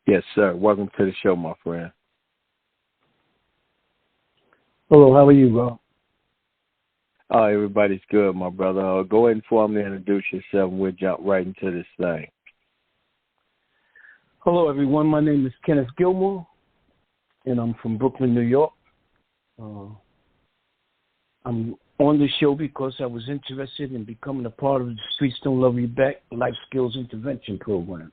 Yes, sir. Welcome to the show, my friend. Hello, how are you, Rob? Oh, everybody's good, my brother. Go ahead and formally introduce yourself, and we'll jump right into this thing. Hello, everyone. My name is Kenneth Gilmore, and I'm from Brooklyn, New York. I'm on the show because I was interested in becoming a part of the Streets Don't Love You Back Life Skills Intervention Program.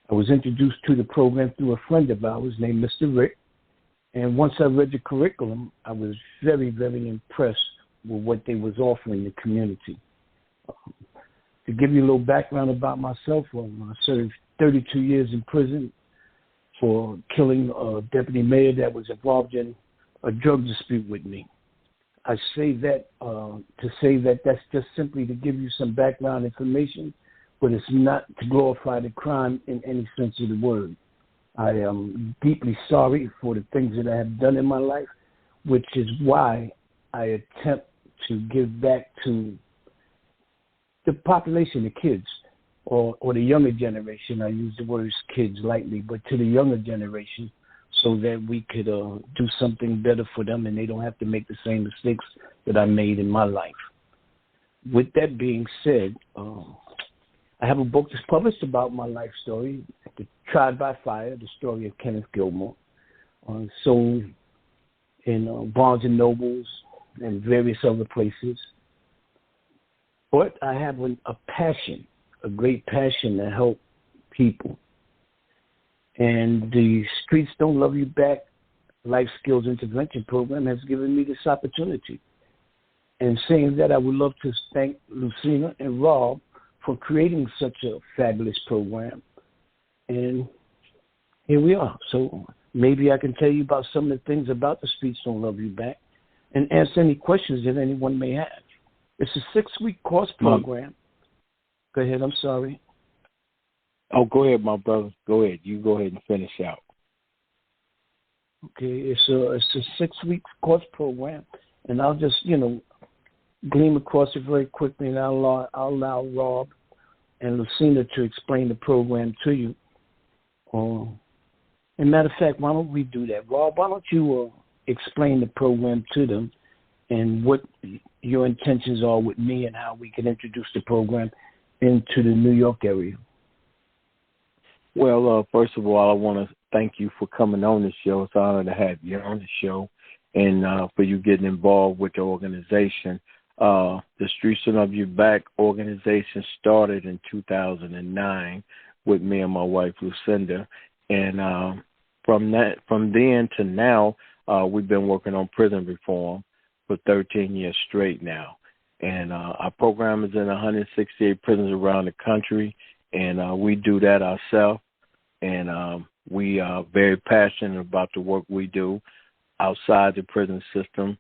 I was introduced to the program through a friend of ours named Mr. Rick, and once I read the curriculum, I was very, very impressed with what they was offering the community. To give you a little background about myself, I served 32 years in prison for killing a deputy mayor that was involved in a drug dispute with me. I say that to say that that's just simply to give you some background information, but it's not to glorify the crime in any sense of the word. I am deeply sorry for the things that I have done in my life, which is why I attempt to give back to the population, the kids, or the younger generation. I use the words kids lightly, but to the younger generation, so that we could do something better for them and they don't have to make the same mistakes that I made in my life. With that being said, I have a book that's published about my life story, Tried by Fire, the story of Kenneth Gilmore, sold in Barnes & Nobles and various other places. But I have a passion, a great passion to help people. And the Streets Don't Love You Back Life Skills Intervention Program has given me this opportunity. And saying that, I would love to thank Lucinda and Rob for creating such a fabulous program. And here we are. So maybe I can tell you about some of the things about the Streets Don't Love You Back and answer any questions that anyone may have. It's a 6-week course program. Go ahead, I'm sorry. Oh, go ahead, my brother. Go ahead. You go ahead and finish out. Okay, it's a 6-week course program, and I'll just, gleam across it very quickly, and I'll allow Rob and Lucinda to explain the program to you. And matter of fact, why don't we do that? Rob, why don't you explain the program to them and what your intentions are with me and how we can introduce the program into the New York area. Well, first of all, I want to thank you for coming on the show. It's an honor to have you on the show and for you getting involved with the organization. The Streets Don't Love You Back organization started in 2009 with me and my wife, Lucinda. And from then to now, we've been working on prison reform for 13 years straight now. And our program is in 168 prisons around the country, and we do that ourselves. And we are very passionate about the work we do outside the prison system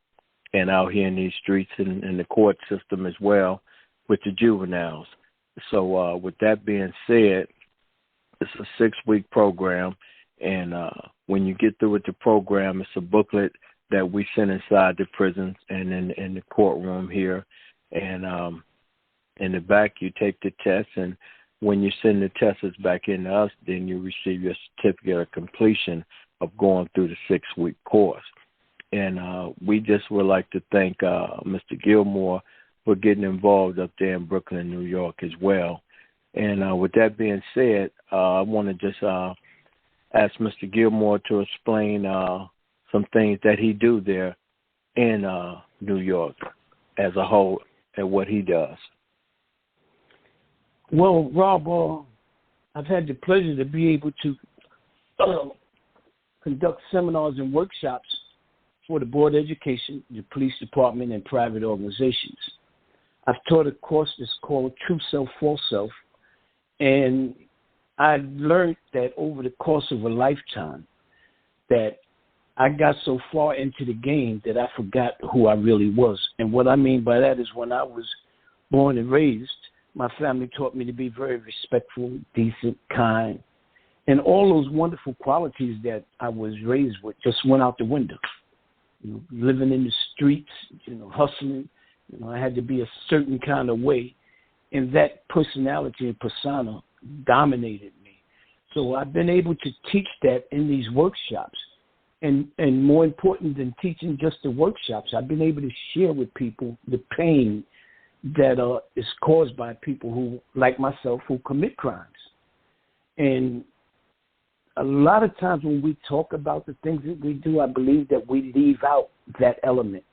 and out here in these streets and in the court system as well with the juveniles. So with that being said, it's a 6-week program. And when you get through with the program, it's a booklet that we send inside the prisons and in the courtroom here. And in the back, you take the test, and when you send the tests back in to us, then you receive your certificate of completion of going through the 6-week course. And we just would like to thank Mr. Gilmore for getting involved up there in Brooklyn, New York as well. And with that being said, I want to just ask Mr. Gilmore to explain some things that he do there in New York as a whole and what he does. Well, Rob, I've had the pleasure to be able to conduct seminars and workshops for the Board of Education, the police department, and private organizations. I've taught a course that's called True Self, False Self, and I learned that over the course of a lifetime that I got so far into the game that I forgot who I really was. And what I mean by that is when I was born and raised, my family taught me to be very respectful, decent, kind, and all those wonderful qualities that I was raised with just went out the window. Living in the streets, hustling, I had to be a certain kind of way, and that personality and persona dominated me. So I've been able to teach that in these workshops. And more important than teaching just the workshops, I've been able to share with people the pain that is caused by people who, like myself, who commit crimes. And a lot of times when we talk about the things that we do, I believe that we leave out that element,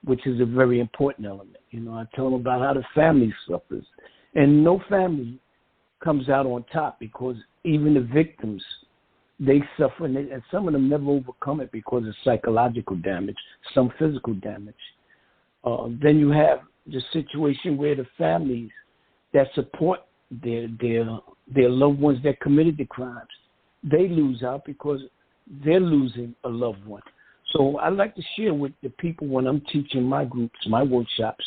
which is a very important element. You know, I tell them about how the family suffers. And no family comes out on top, because even the victims, they suffer, and some of them never overcome it because of psychological damage, some physical damage. Then you have the situation where the families that support their loved ones that committed the crimes, they lose out because they're losing a loved one. So I like to share with the people when I'm teaching my groups, my workshops,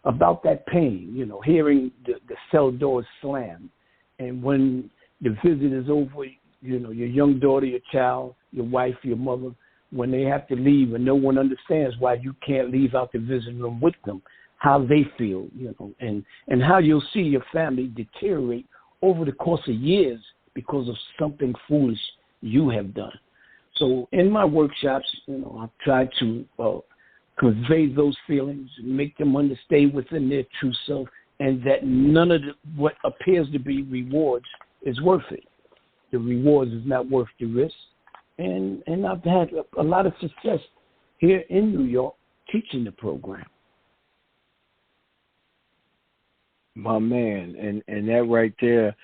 about that pain, you know, hearing the cell doors slam. And when the visit is over, you know, your young daughter, your child, your wife, your mother, when they have to leave and no one understands why you can't leave out the visiting room with them, how they feel, you know, and how you'll see your family deteriorate over the course of years because of something foolish you have done. So in my workshops, you know, I try to convey those feelings, make them understand within their true self, and that none of what appears to be rewards is worth it. The rewards is not worth the risk. And I've had a lot of success here in New York teaching the program. My man, and that right there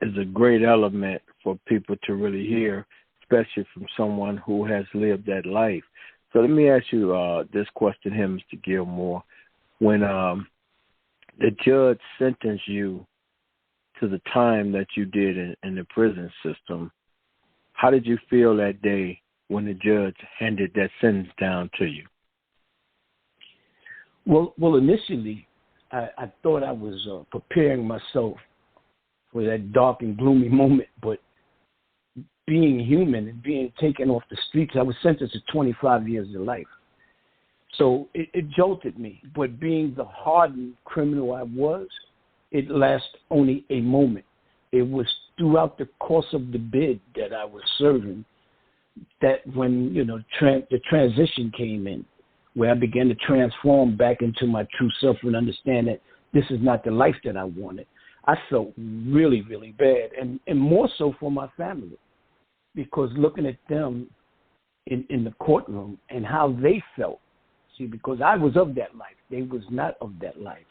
is a great element for people to really hear, especially from someone who has lived that life. So let me ask you this question here, Mr. Gilmore. When the judge sentenced you to the time that you did in the prison system, how did you feel that day when the judge handed that sentence down to you? Well, initially, I thought I was preparing myself for that dark and gloomy moment, but being human and being taken off the streets, I was sentenced to 25 years of life. So it jolted me, but being the hardened criminal I was, it lasted only a moment. It was throughout the course of the bid that I was serving that when, you know, the transition came in, where I began to transform back into my true self and understand that this is not the life that I wanted. I felt really, really bad, and more so for my family, because looking at them in the courtroom and how they felt, see, because I was of that life. They was not of that life.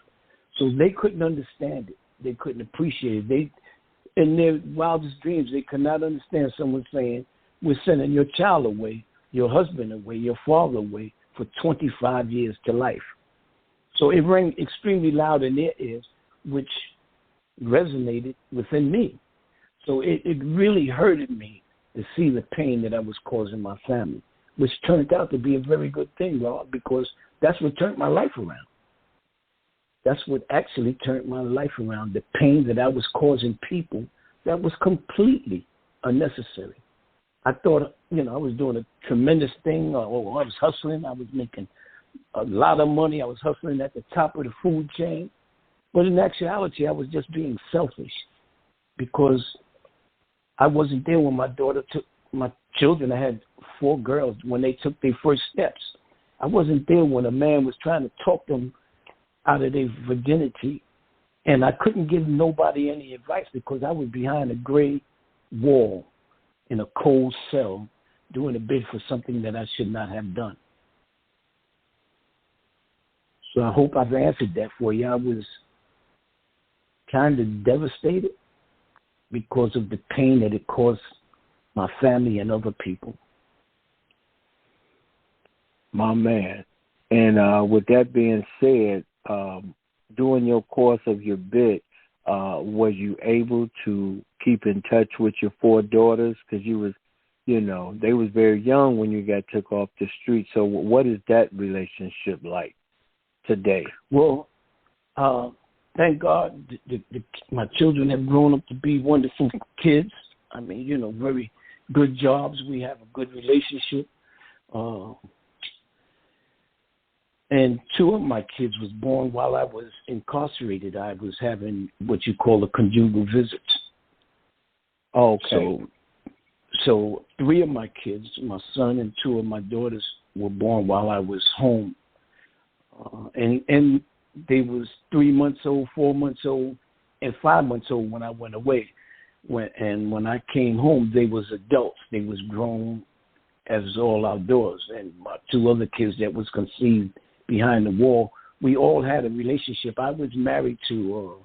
So they couldn't understand it. They couldn't appreciate it. In their wildest dreams, they could not understand someone saying, we're sending your child away, your husband away, your father away for 25 years to life. So it rang extremely loud in their ears, which resonated within me. So it really hurted me to see the pain that I was causing my family, which turned out to be a very good thing, Lord, because that's what turned my life around. That's what actually turned my life around, the pain that I was causing people that was completely unnecessary. I thought, you know, I was doing a tremendous thing, or I was hustling. I was making a lot of money. I was hustling at the top of the food chain. But in actuality, I was just being selfish because I wasn't there when my daughter took my children. I had 4 girls when they took their first steps. I wasn't there when a man was trying to talk them out of their virginity, and I couldn't give nobody any advice because I was behind a gray wall in a cold cell doing a bid for something that I should not have done. So I hope I've answered that for you. I was kind of devastated because of the pain that it caused my family and other people. My man. And with that being said, during your course of your bid, were you able to keep in touch with your 4 daughters? Because you was, you know, they was very young when you got took off the street. So what is that relationship like today? Well, thank God my children have grown up to be wonderful kids. I mean, you know, very good jobs. We have a good relationship. And 2 of my kids was born while I was incarcerated. I was having what you call a conjugal visit. Okay. So 3 of my kids, my son and 2 of my daughters, were born while I was home, and they was 3 months old, 4 months old, and 5 months old when I went away. When I came home, they was adults. They was grown as all outdoors. And my 2 other kids that was conceived behind the wall, we all had a relationship. I was married to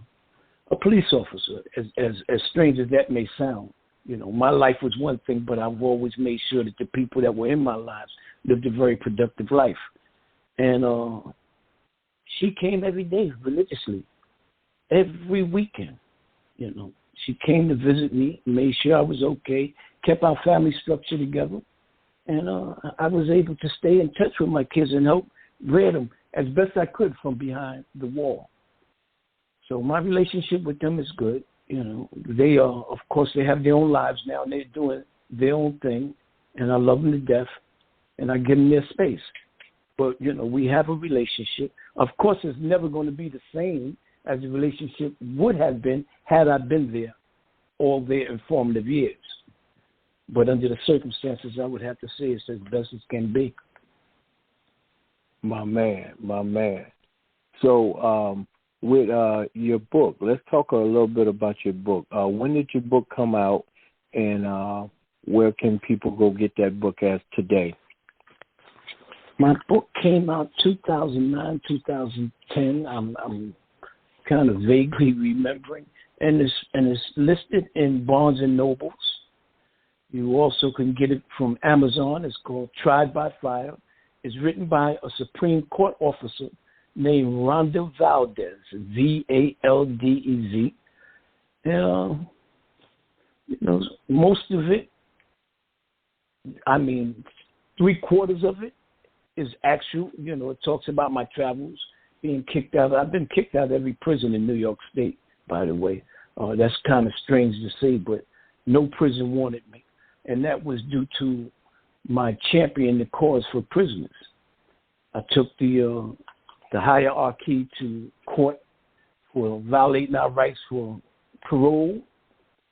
a police officer, as strange as that may sound. You know, my life was one thing, but I've always made sure that the people that were in my lives lived a very productive life. And she came every day religiously, every weekend. You know, she came to visit me, made sure I was okay, kept our family structure together. And I was able to stay in touch with my kids and help rear them as best I could from behind the wall. So my relationship with them is good. You know, they are, of course, they have their own lives now, and they're doing their own thing, and I love them to death, and I give them their space. But, you know, we have a relationship. Of course, it's never going to be the same as the relationship would have been had I been there all their informative years. But under the circumstances, I would have to say it's as best as can be. My man. So, with your book, let's talk a little bit about your book. When did your book come out, and where can people go get that book as today? My book came out 2009, 2010. I'm kind of vaguely remembering, and it's listed in Barnes and Nobles. You also can get it from Amazon. It's called Tried by Fire. It's written by a Supreme Court officer named Rhonda Valdez, Valdez. And, you know, most of it, I mean, 3/4 of it is actual. You know, it talks about my travels, being kicked out. I've been kicked out of every prison in New York State, by the way. That's kind of strange to say, but no prison wanted me. And that was due to my championing the cause for prisoners. I took the hierarchy to court for violating our rights for parole,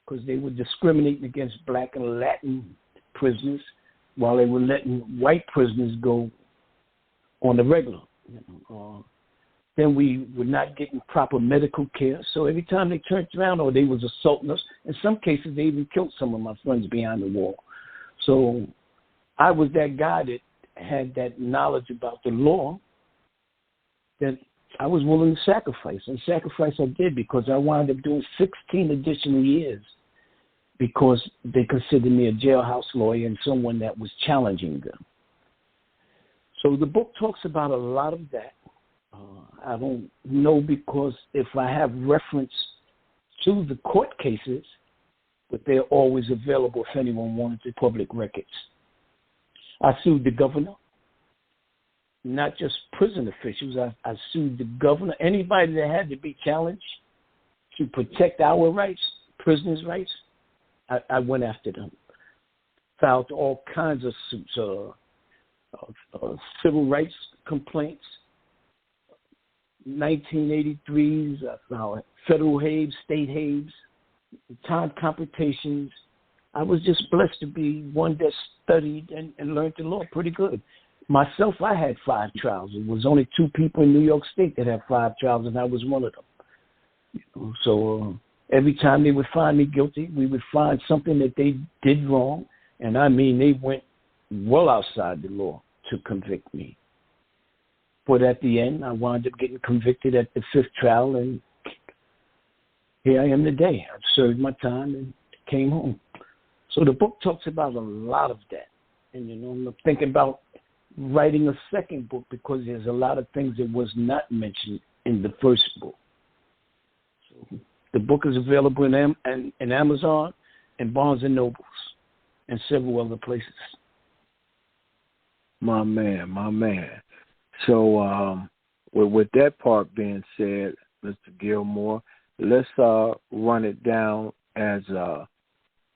because they were discriminating against black and Latin prisoners while they were letting white prisoners go on the regular. Then we were not getting proper medical care. So every time they turned around, or they was assaulting us, in some cases they even killed some of my friends behind the wall. So I was that guy that had that knowledge about the law that I was willing to sacrifice. And sacrifice I did, because I wound up doing 16 additional years because they considered me a jailhouse lawyer and someone that was challenging them. So the book talks about a lot of that. I don't know, because if I have reference to the court cases, but they're always available if anyone wanted the public records. I sued the governor, not just prison officials. I sued the governor, anybody that had to be challenged to protect our rights, prisoners' rights. I went after them. Filed all kinds of suits, civil rights complaints, 1983s, federal Habes, state Habes, time computations. I was just blessed to be one that studied and learned the law pretty good. Myself, I had 5 trials. It was only 2 people in New York State that had 5 trials, and I was one of them. So every time they would find me guilty, we would find something that they did wrong, and I mean they went well outside the law to convict me. But at the end, I wound up getting convicted at the 5th trial, and here I am today. I've served my time and came home. So the book talks about a lot of that. And, you know, I'm thinking about writing a second book, because there's a lot of things that was not mentioned in the first book. So the book is available in Amazon and Barnes and Nobles and several other places. My man. So with that part being said, Mr. Gilmore, let's run it down as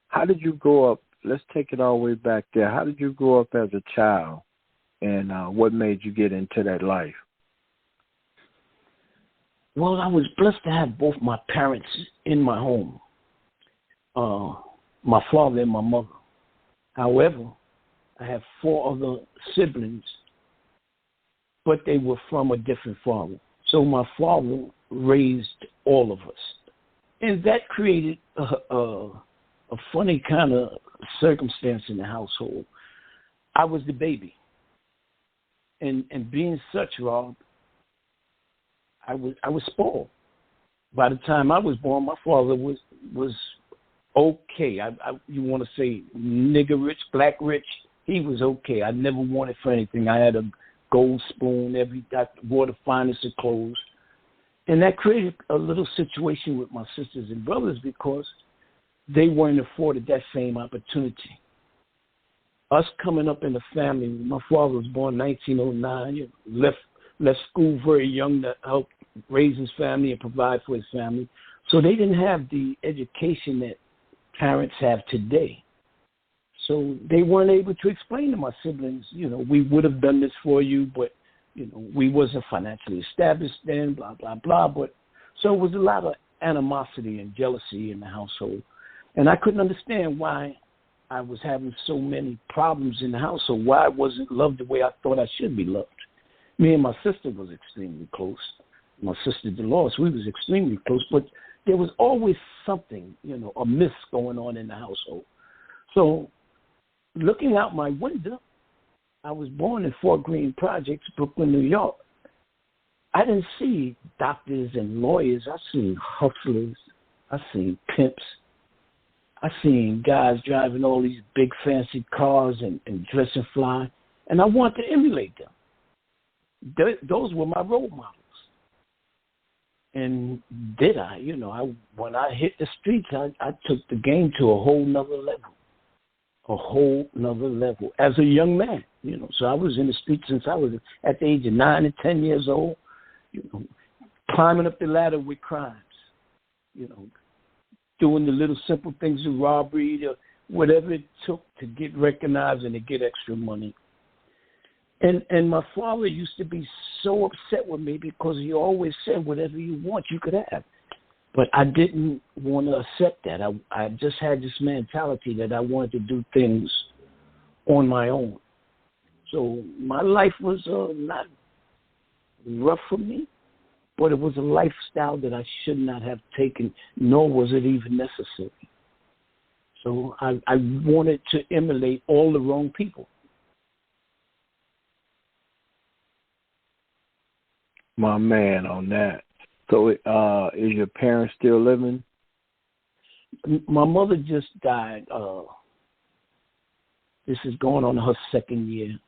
how did you grow up? Let's take it all the way back there. How did you grow up as a child, and what made you get into that life? Well, I was blessed to have both my parents in my home. my father and my mother. However, I have 4 other siblings, but they were from a different father. So my father raised all of us. And that created a funny kind of circumstance in the household. I was the baby. And being such, Rob, I was spoiled. By the time I was born, my father was okay. You want to say nigger rich, black rich? He was okay. I never wanted for anything. I had a gold spoon. I wore the finest of clothes. And that created a little situation with my sisters and brothers because they weren't afforded that same opportunity. Us coming up in the family, my father was born in 1909, left school very young to help raise his family and provide for his family. So they didn't have the education that parents have today. So they weren't able to explain to my siblings, we would have done this for you, but, we wasn't financially established then, blah, blah, blah. But so it was a lot of animosity and jealousy in the household. And I couldn't understand why I was having so many problems in the household, why I wasn't loved the way I thought I should be loved. Me and my sister was extremely close. My sister Dolores, we was extremely close, but there was always something, amiss going on in the household. So looking out my window, I was born in Fort Greene Projects, Brooklyn, New York. I didn't see doctors and lawyers. I seen hustlers. I seen pimps. I seen guys driving all these big fancy cars and dressing fly, and I wanted to emulate them. Those were my role models. And did I? When I hit the streets, I took the game to a whole nother level. As a young man, So I was in the streets since I was at the age of 9 and 10 years old, climbing up the ladder with crimes, doing the little simple things of robbery, or whatever it took to get recognized and to get extra money. And my father used to be so upset with me because he always said, whatever you want, you could have. But I didn't want to accept that. I just had this mentality that I wanted to do things on my own. So my life was not rough for me, but it was a lifestyle that I should not have taken, nor was it even necessary. So I wanted to emulate all the wrong people. My man on that. So is your parents still living? My mother just died. This is going on her 2nd year.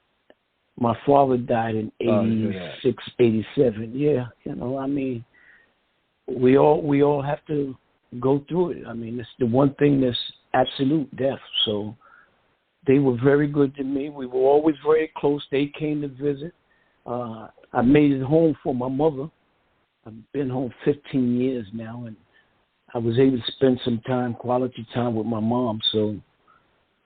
My father died in 86, 87. Yeah, we all have to go through it. It's the one thing that's absolute death. So they were very good to me. We were always very close. They came to visit. I made it home for my mother. I've been home 15 years now, and I was able to spend some quality time with my mom, so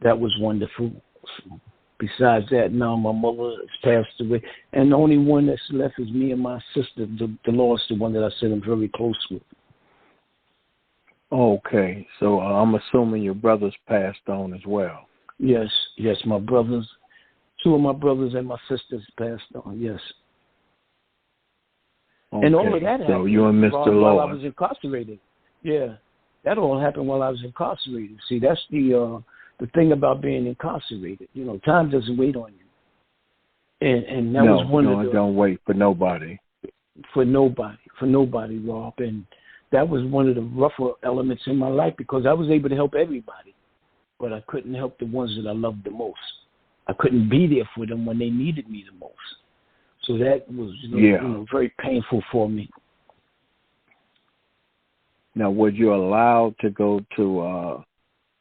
that was wonderful. So, besides that, now my mother has passed away, and the only one that's left is me and my sister, Dolores, the one that I said I'm very close with. Okay, so I'm assuming your brothers passed on as well. Yes, my brothers, 2 of my brothers and my sisters passed on, yes. Okay. And all of that happened so you and Mr. while I was incarcerated. Yeah, that all happened while I was incarcerated. See, that's the thing about being incarcerated. Time doesn't wait on you. And that was one of the... No, it don't wait for nobody. For nobody, Rob. And that was one of the rougher elements in my life because I was able to help everybody, but I couldn't help the ones that I loved the most. I couldn't be there for them when they needed me the most. So that was very painful for me. Now, was you allowed to go to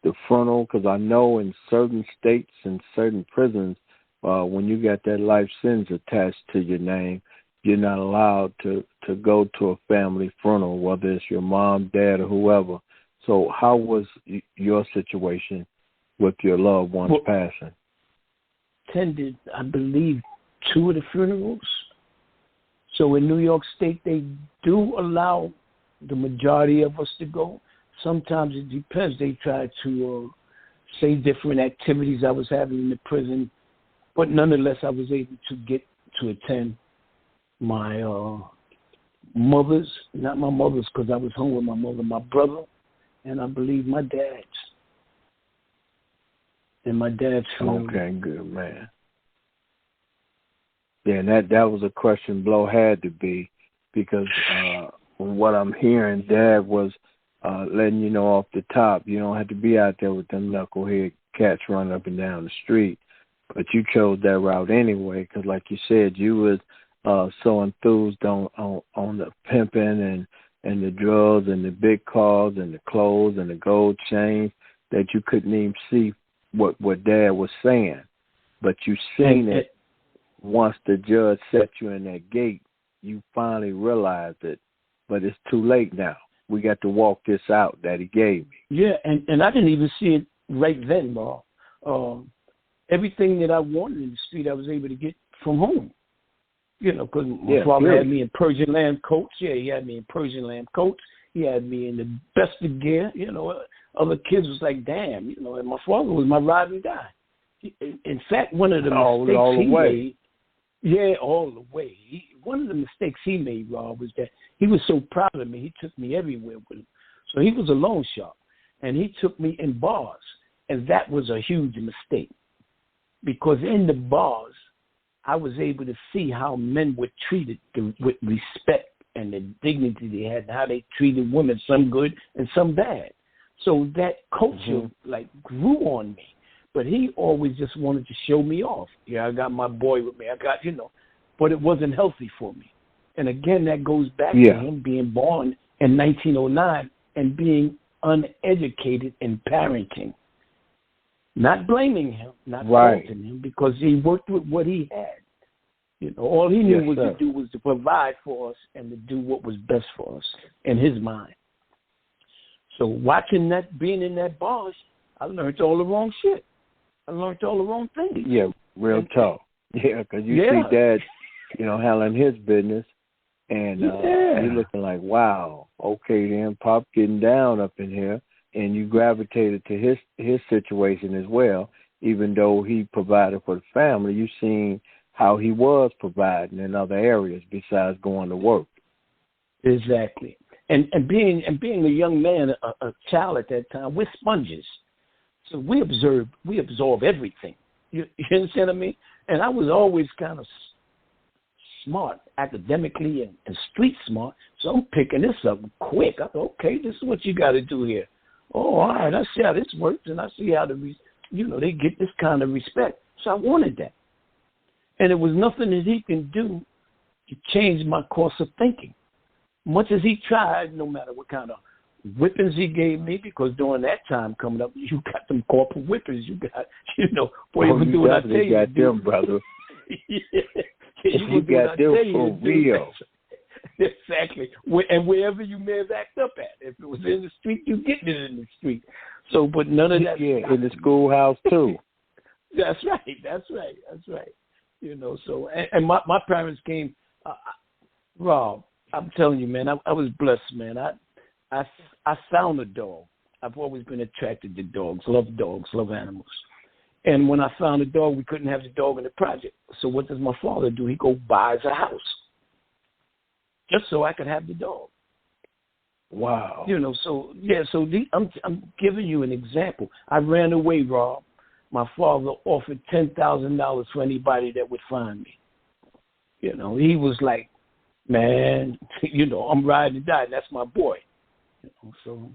the frontal? Because I know in certain states and certain prisons, when you got that life sentence attached to your name, you're not allowed to go to a family frontal, whether it's your mom, dad, or whoever. So how was your situation with your loved ones passing? Attended, I believe, 2 of the funerals. So in New York State, they do allow the majority of us to go. Sometimes it depends. They try to say different activities I was having in the prison, but nonetheless I was able to get to attend my mother's, not my mother's because I was home with my mother, my brother, and I believe my dad's. And my dad's funeral. Okay, good, man. Yeah, and that was a question Blow had to be, because from what I'm hearing, Dad was letting you know off the top, you don't have to be out there with them knucklehead cats running up and down the street. But you chose that route anyway, because like you said, you was so enthused on the pimping and the drugs and the big cars and the clothes and the gold chains that you couldn't even see what Dad was saying. But you seen it once the judge set you in that gate. You finally realized it, but it's too late now. We got to walk this out that he gave me. Yeah, and I didn't even see it right then, Bob. Everything that I wanted in the street, I was able to get from home. You know, because my father had me in Persian lamb coats. Yeah, he had me in Persian lamb coats. He had me in the best of gear. You know, other kids was like, damn, you know, and my father was my ride and die. In fact, one of the mistakes he made, yeah, all the way. One of the mistakes he made, Rob, was that he was so proud of me, he took me everywhere with him. So he was a loan shark, and he took me in bars, and that was a huge mistake. Because in the bars, I was able to see how men were treated with respect and the dignity they had, and how they treated women, some good and some bad. So that culture, grew on me. But he always just wanted to show me off. Yeah, I got my boy with me. I got, but it wasn't healthy for me. And again, that goes back to him being born in 1909 and being uneducated in parenting. Not blaming him, not faulting him, because he worked with what he had. All he knew to do was to provide for us and to do what was best for us in his mind. So watching that, being in that bars, I learned all the wrong shit. I learned all the wrong things. Yeah, real talk. Yeah, because you see Dad, handling his business, and you're looking like, wow, okay then, Pop getting down up in here, and you gravitated to his situation as well. Even though he provided for the family, you seen how he was providing in other areas besides going to work. Exactly. And being a young man, a child at that time, we're sponges. So we absorb everything. You understand what I mean? And I was always kind of smart academically and street smart. So I'm picking this up quick. I thought, okay, this is what you got to do here. Oh, all right, I see how this works, and I see how they get this kind of respect. So I wanted that. And there was nothing that he can do to change my course of thinking. Much as he tried, no matter what kind of whippings he gave me, because during that time coming up, you got them corporal whippings. You got, boy, you can do what I tell you. You got them, brother. You got them for real. Exactly. And wherever you may have acted up at. If it was in the street, you getting it in the street. So, but none of that. Yeah, in the schoolhouse, too. That's right. So, and my parents came, Rob, I'm telling you, man, I was blessed, man. I found a dog. I've always been attracted to dogs, love animals. And when I found a dog, we couldn't have the dog in the project. So what does my father do? He buys a house just so I could have the dog. Wow. I'm giving you an example. I ran away, Rob. My father offered $10,000 for anybody that would find me. He was like, man, I'm riding to die. That's my boy. So,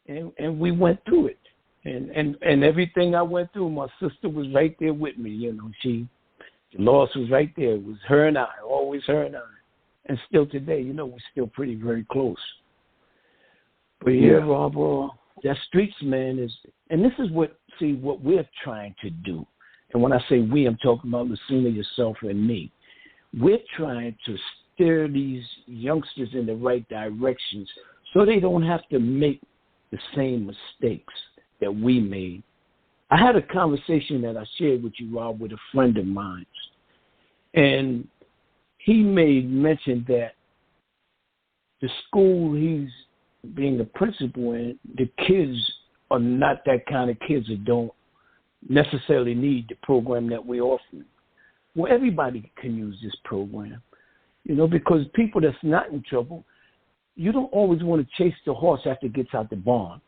and we went through it. And everything I went through, my sister was right there with me. The loss was right there. It was her and I, always her and I. And still today, we're still very close. But Rob, that streets, man, and this is what we're trying to do. And when I say we, I'm talking about Lucinda, yourself, and me. We're trying to steer these youngsters in the right directions so they don't have to make the same mistakes that we made. I had a conversation that I shared with you, Rob, with a friend of mine. And he made mention that the school he's being the principal in, the kids are not that kind of kids that don't necessarily need the program that we're offering. Well, everybody can use this program, because people that's not in trouble, you don't always want to chase the horse after it gets out the barn.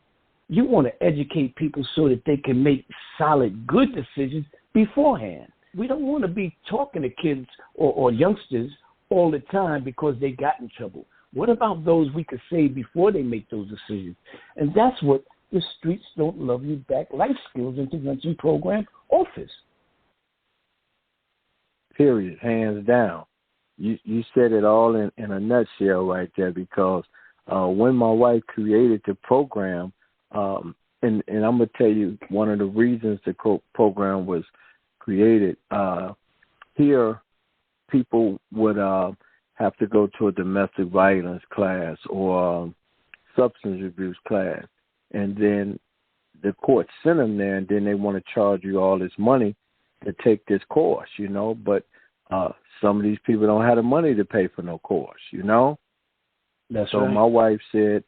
You want to educate people so that they can make solid, good decisions beforehand. We don't want to be talking to kids or youngsters all the time because they got in trouble. What about those we could save before they make those decisions? And that's what the Streets Don't Love You Back Life Skills Intervention Program offers. Period. Hands down. You said it all in a nutshell right there, because when my wife created the program, and I'm going to tell you one of the reasons the program was created, here people would have to go to a domestic violence class or substance abuse class, and then the court sent them there, and then they want to charge you all this money to take this course, but some of these people don't have the money to pay for no course, That's so right. my wife said,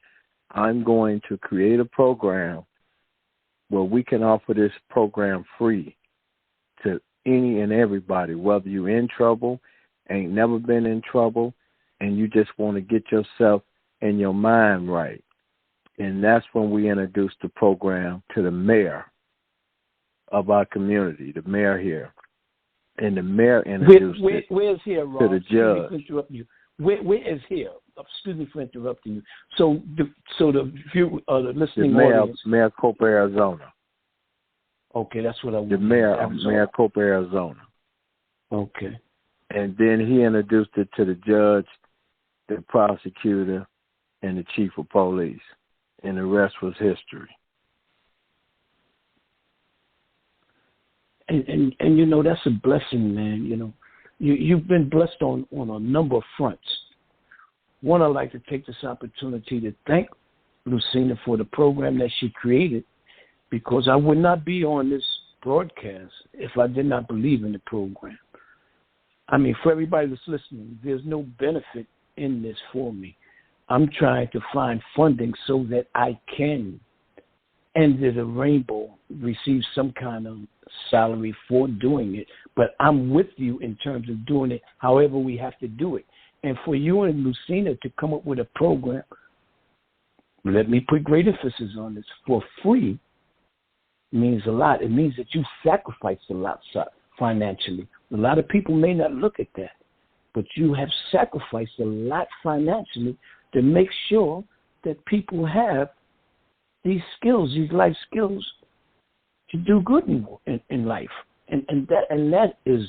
I'm going to create a program where we can offer this program free to any and everybody, whether you're in trouble, ain't never been in trouble, and you just want to get yourself and your mind right. And that's when we introduced the program to the mayor of our community, the mayor here. And the mayor introduced where's here, Ross? to the judge. Excuse me for interrupting you. Where is here? Excuse me for interrupting you. So the listening audience. Maricopa, Arizona. Okay, that's what I want. The mayor of Maricopa, Arizona. Okay. And then he introduced it to the judge, the prosecutor, and the chief of police. And the rest was history. And that's a blessing, man. You've been blessed on a number of fronts. One, I'd like to take this opportunity to thank Lucinda for the program that she created, because I would not be on this broadcast if I did not believe in the program. I mean, for everybody that's listening, there's no benefit in this for me. I'm trying to find funding so that I can, under the rainbow, receive some kind of salary for doing it. But I'm with you in terms of doing it however we have to do it. And for you and Lucinda to come up with a program, let me put great emphasis on this, for free means a lot. It means that you sacrificed a lot financially. A lot of people may not look at that, but you have sacrificed a lot financially to make sure that people have these skills, these life skills, to do good in life. And that is,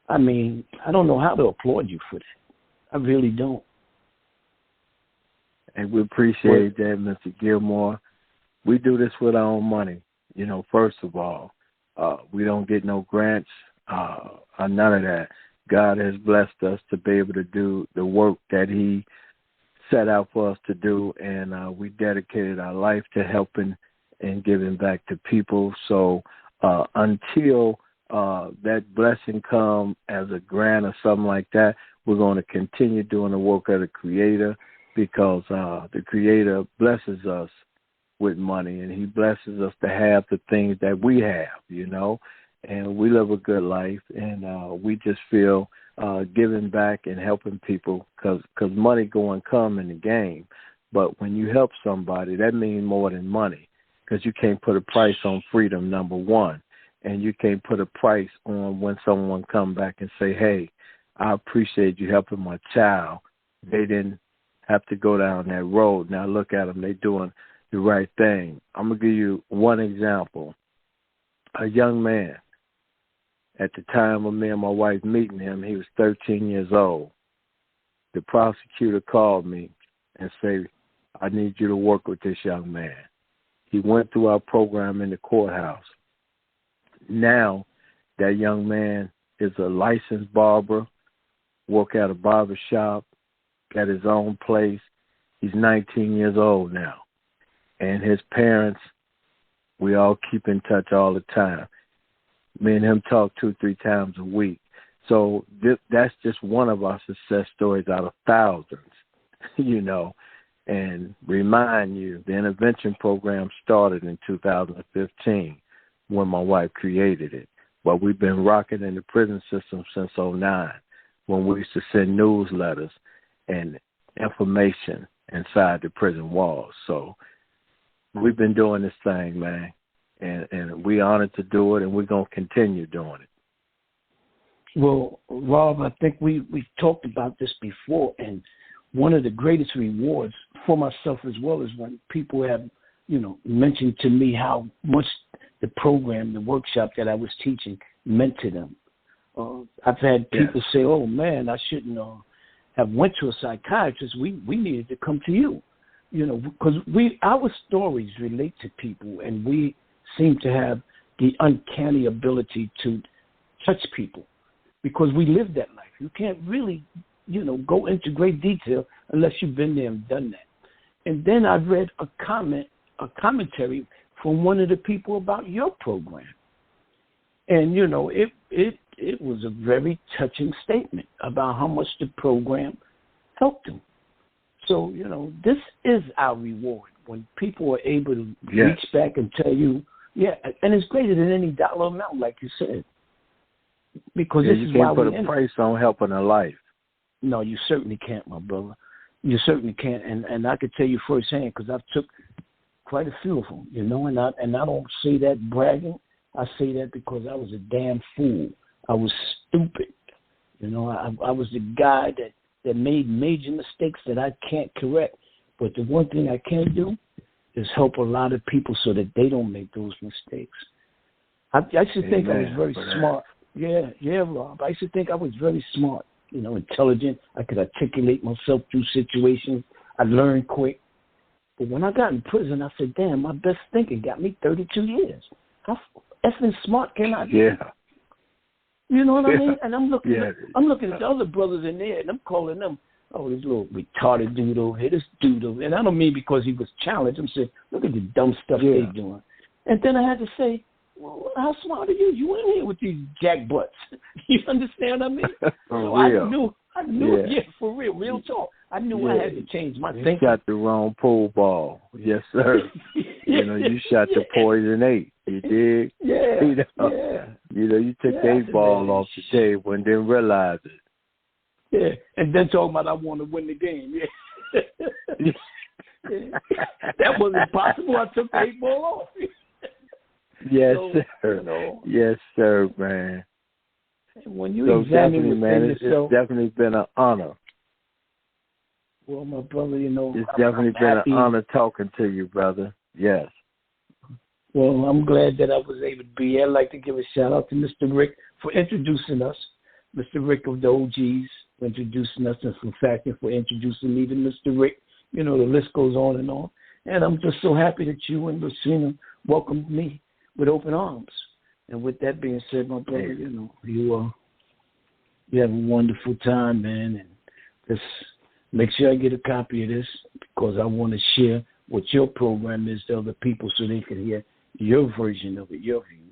I mean, I don't know how to applaud you for that. I really don't. And we appreciate that, Mr. Gilmore. We do this with our own money. First of all, we don't get no grants, none of that. God has blessed us to be able to do the work that he set out for us to do, and we dedicated our life to helping and giving back to people. So until that blessing come as a grant or something like that, we're going to continue doing the work of the Creator, because the Creator blesses us with money, and he blesses us to have the things that we have, and we live a good life, and we just feel giving back and helping people, because money go and come in the game. But when you help somebody, that means more than money, because you can't put a price on freedom, number one, and you can't put a price on when someone come back and say, hey, I appreciate you helping my child. They didn't have to go down that road. Now look at them. They're doing the right thing. I'm going to give you one example. A young man, at the time of me and my wife meeting him, he was 13 years old. The prosecutor called me and said, I need you to work with this young man. He went through our program in the courthouse. Now, that young man is a licensed barber, work at a barber shop, got his own place. He's 19 years old now. And his parents, we all keep in touch all the time. Me and him talk 2-3 times a week. So that's just one of our success stories out of thousands, and remind you, the intervention program started in 2015 when my wife created it. But we've been rocking in the prison system since '09, when we used to send newsletters and information inside the prison walls. So we've been doing this thing, man, and we're honored to do it, and we're going to continue doing it. Well, Rob, I think we've talked about this before, and one of the greatest rewards for myself as well is when people have, mentioned to me how much the program, the workshop that I was teaching meant to them. I've had people say, "Oh man, I shouldn't have went to a psychiatrist. We needed to come to you," because our stories relate to people, and we seem to have the uncanny ability to touch people because we live that life. You can't really, go into great detail unless you've been there and done that. And then I read a commentary from one of the people about your program, and it was a very touching statement about how much the program helped them. So, this is our reward when people are able to reach back and tell you, and it's greater than any dollar amount, like you said. Because this is why we put a price on helping a life. No, you certainly can't, my brother. You certainly can't. And I could tell you firsthand because I've took quite a few of them, and I don't say that bragging. I say that because I was a damn fool. I was stupid. I was the guy that made major mistakes that I can't correct. But the one thing I can do is help a lot of people so that they don't make those mistakes. I used to think I was very smart. Yeah, Rob. I used to think I was very smart, intelligent. I could articulate myself through situations. I learned quick. But when I got in prison, I said, damn, my best thinking got me 32 years. How effing smart can I be? Yeah. You know what I mean? And I'm looking at the other brothers in there, and I'm calling them, oh, this little retarded dude over here, this dude over here. And I don't mean because he was challenged. I'm saying, look at the dumb stuff they're doing. And then I had to say, well, how smart are you? You in here with these jackbutts. You understand what I mean? I knew, for real talk. I knew I had to change my thinking. You shot the wrong pool ball. Yes, sir. You shot the poison 8. You did? You took the 8 ball off the table and didn't realize it. Yeah, and then talking about I want to win the game. That wasn't possible. I took the 8 ball off. Yes, sir. Yes, sir, man. When you examine it's definitely been an honor. Well, my brother, it's definitely been an honor talking to you, brother. Yes. Well, I'm glad that I was able to be here. I'd like to give a shout out to Mr. Rick for introducing us, Mr. Rick of the OGs for introducing us, and for introducing me to Mr. Rick. The list goes on. And I'm just so happy that you and Lucinda welcomed me with open arms. And with that being said, my brother, you have a wonderful time, man. And just make sure I get a copy of this because I want to share what your program is to other people so they can hear your version of it, your views.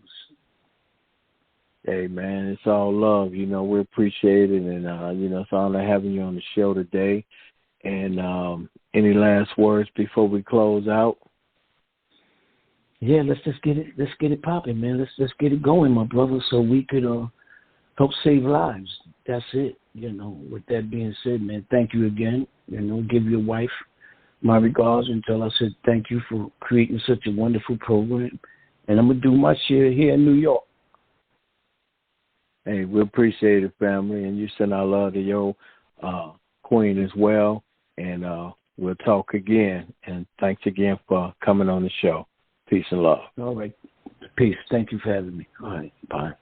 Hey, man, it's all love. We appreciate it. And, it's an honor having you on the show today. And any last words before we close out? Yeah, let's get it popping, man. Let's get it going, my brother, so we could help save lives. That's it. With that being said, man, thank you again. Give your wife my regards and tell her I said thank you for creating such a wonderful program. And I'm gonna do my share here in New York. Hey, we appreciate it, family, and you send our love to your queen as well. And we'll talk again. And thanks again for coming on the show. Peace and love. All right. Peace. Thank you for having me. All right. Bye.